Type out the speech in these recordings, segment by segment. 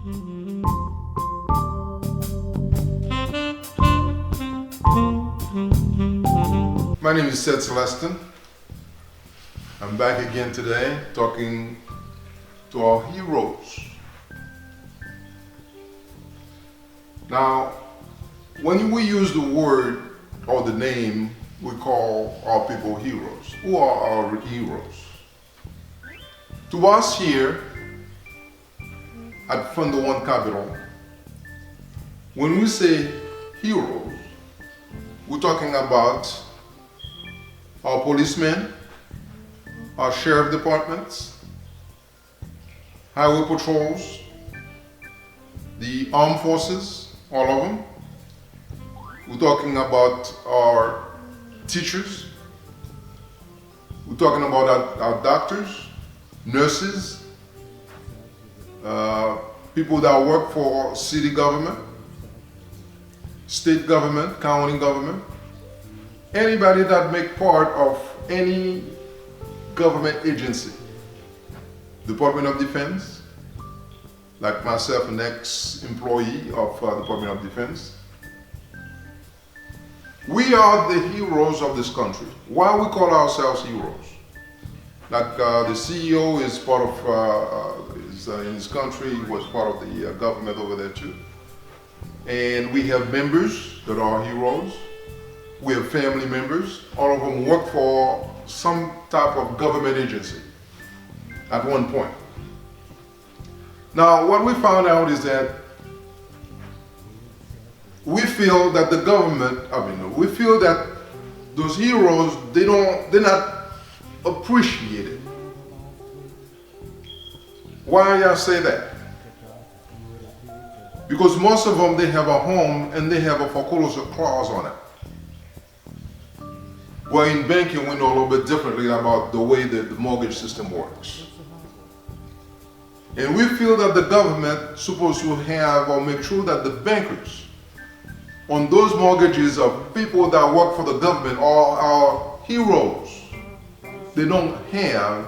My name is Seth Celestin. I'm back again today talking to our heroes. Now, when we use the word or the name, we call our people heroes. Who are our heroes? To us here at Funder1 Capital, when we say heroes, we're talking about our policemen, our sheriff departments, highway patrols, the armed forces, all of them. We're talking about our teachers. We're talking about our doctors, nurses, people that work for city government, state government, county government, anybody that make part of any government agency. Department of Defense, like myself, an ex-employee of Department of Defense. We are the heroes of this country. Why we call ourselves heroes? Like the CEO is part of, in his country, he was part of the government over there too. And we have members that are heroes. We have family members. All of them work for some type of government agency at one point. Now, what we found out is that we feel that the government, we feel that those heroes, they're not appreciated. Why I say that? Because most of them, they have a home and they have a foreclosure clause on it. Well, in banking, we know a little bit differently about the way that the mortgage system works. And we feel that the government is supposed to have or make sure that the bankers on those mortgages of people that work for the government or our heroes, they don't have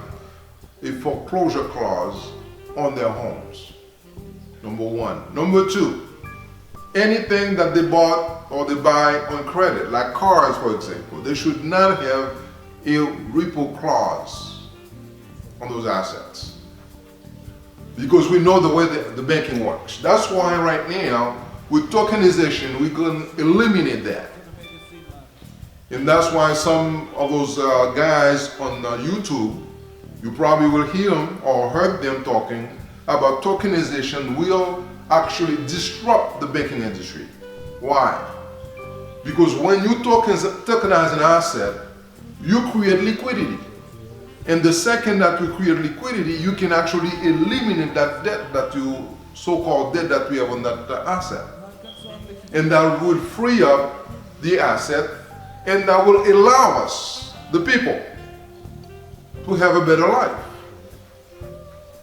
a foreclosure clause on their homes. Number one. Number two, anything that they bought or they buy on credit, like cars for example, they should not have a repo clause on those assets. Because we know the way the banking works. That's why right now, with tokenization, we're going to eliminate that. And that's why some of those guys on YouTube, you probably will hear them or heard them talking about tokenization will actually disrupt the banking industry. Why? Because when you tokenize an asset, you create liquidity. And the second that you create liquidity, you can actually eliminate that debt that you, so-called debt that we have on that asset. And that will free up the asset, and that will allow us, the people, to have a better life.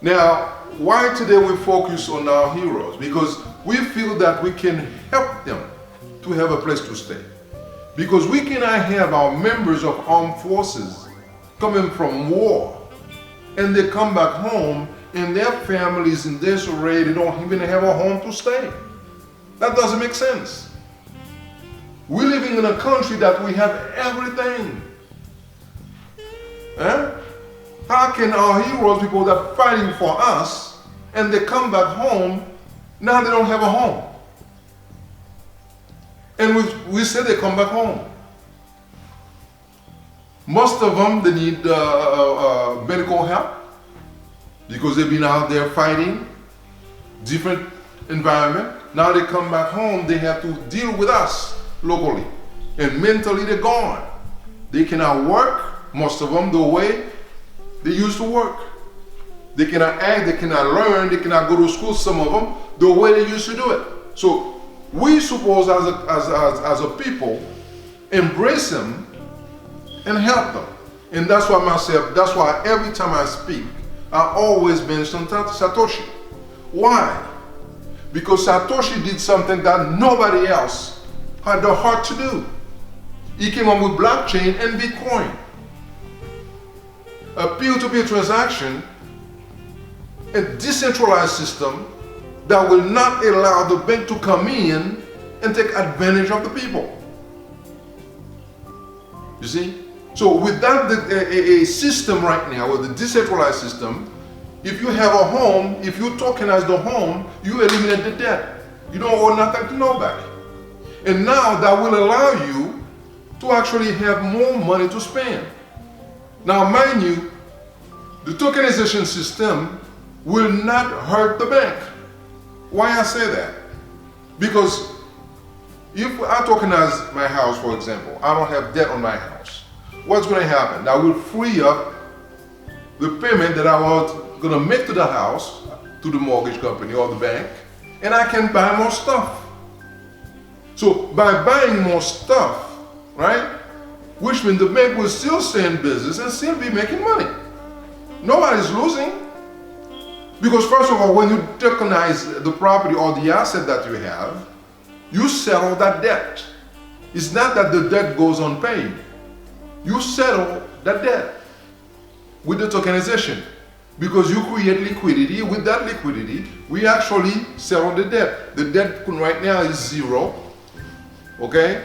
Now, why today we focus on our heroes? Because we feel that we can help them to have a place to stay. Because we cannot have our members of armed forces coming from war and they come back home and their families in disarray, they don't even have a home to stay. That doesn't make sense. We're living in a country that we have everything. How can our heroes, people that are fighting for us, and they come back home, now they don't have a home? And we say they come back home. Most of them, they need medical help because they've been out there fighting, different environment. Now they come back home, they have to deal with us locally. And mentally they're gone. They cannot work, most of them, the way they used to work. They cannot act, they cannot learn, they cannot go to school, some of them, the way they used to do it. So we suppose as a people, embrace them and help them. And that's why that's why every time I speak, I always mention Satoshi. Why? Because Satoshi did something that nobody else had the heart to do. He came up with blockchain and Bitcoin. A peer-to-peer transaction, a decentralized system that will not allow the bank to come in and take advantage of the people. You see? So without a system right now, with the decentralized system, if you have a home, if you tokenize the home, you eliminate the debt. You don't owe nothing to nobody. And now that will allow you to actually have more money to spend. Now mind you, the tokenization system will not hurt the bank. Why I say that? Because if I tokenize my house, for example, I don't have debt on my house. What's going to happen? That will free up the payment that I was going to make to the house, to the mortgage company or the bank, and I can buy more stuff. So by buying more stuff, right, which means the bank will still stay in business and still be making money. Nobody's losing. Because first of all, when you tokenize the property or the asset that you have, you settle that debt. It's not that the debt goes unpaid. You settle that debt with the tokenization. Because you create liquidity. With that liquidity, we actually settle the debt. The debt right now is zero. Okay?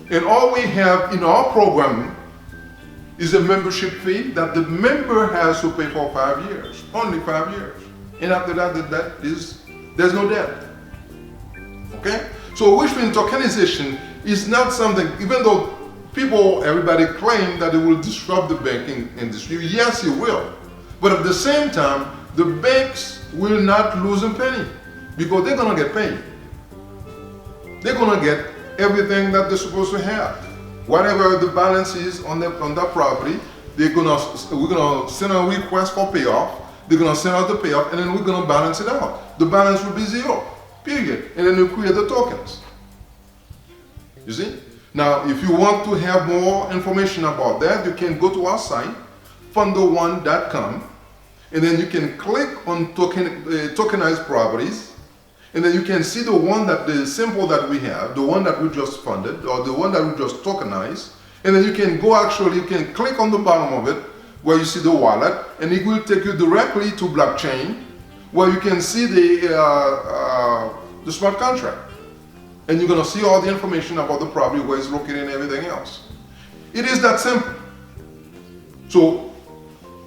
And all we have in our program is a membership fee that the member has to pay for 5 years. Only 5 years. And after that, there's no debt. Okay? So which means tokenization is not something, even though everybody claim that it will disrupt the banking industry. Yes, it will. But at the same time, the banks will not lose a penny because they're going to get paid. They're going to get everything that they're supposed to have. Whatever the balance is on that property, we're going to send a request for payoff. They're going to send out the payoff, and then we're going to balance it out. The balance will be zero, period. And then you create the tokens. You see? Now, if you want to have more information about that, you can go to our site, Funder1.com, and then you can click on tokenized properties, and then you can see the symbol that we have, the one that we just funded, or the one that we just tokenized, and then you can you can click on the bottom of it, where you see the wallet, and it will take you directly to blockchain, where you can see the smart contract. And you're going to see all the information about the property, where it's located and everything else. It is that simple. So,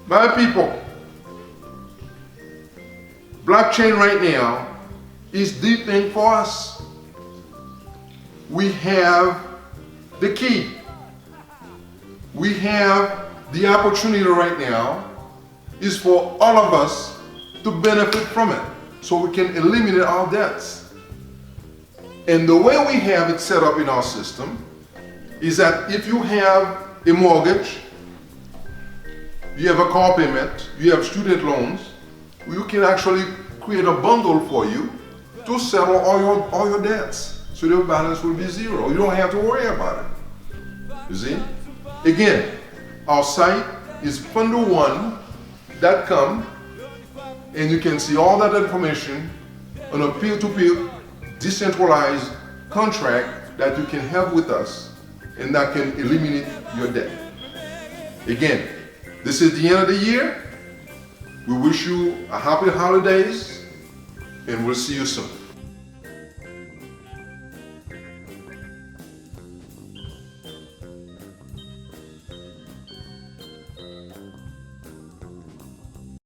my people, blockchain right now is the thing for us. We have the key. We have the opportunity right now is for all of us to benefit from it so we can eliminate our debts. And the way we have it set up in our system is that if you have a mortgage, you have a car payment, you have student loans, you can actually create a bundle for you to settle all your debts. So your balance will be zero. You don't have to worry about it. You see? Again, our site is Funder1.com, and you can see all that information on a peer-to-peer decentralized contract that you can have with us, and that can eliminate your debt. Again, this is the end of the year. We wish you a happy holidays, and we'll see you soon.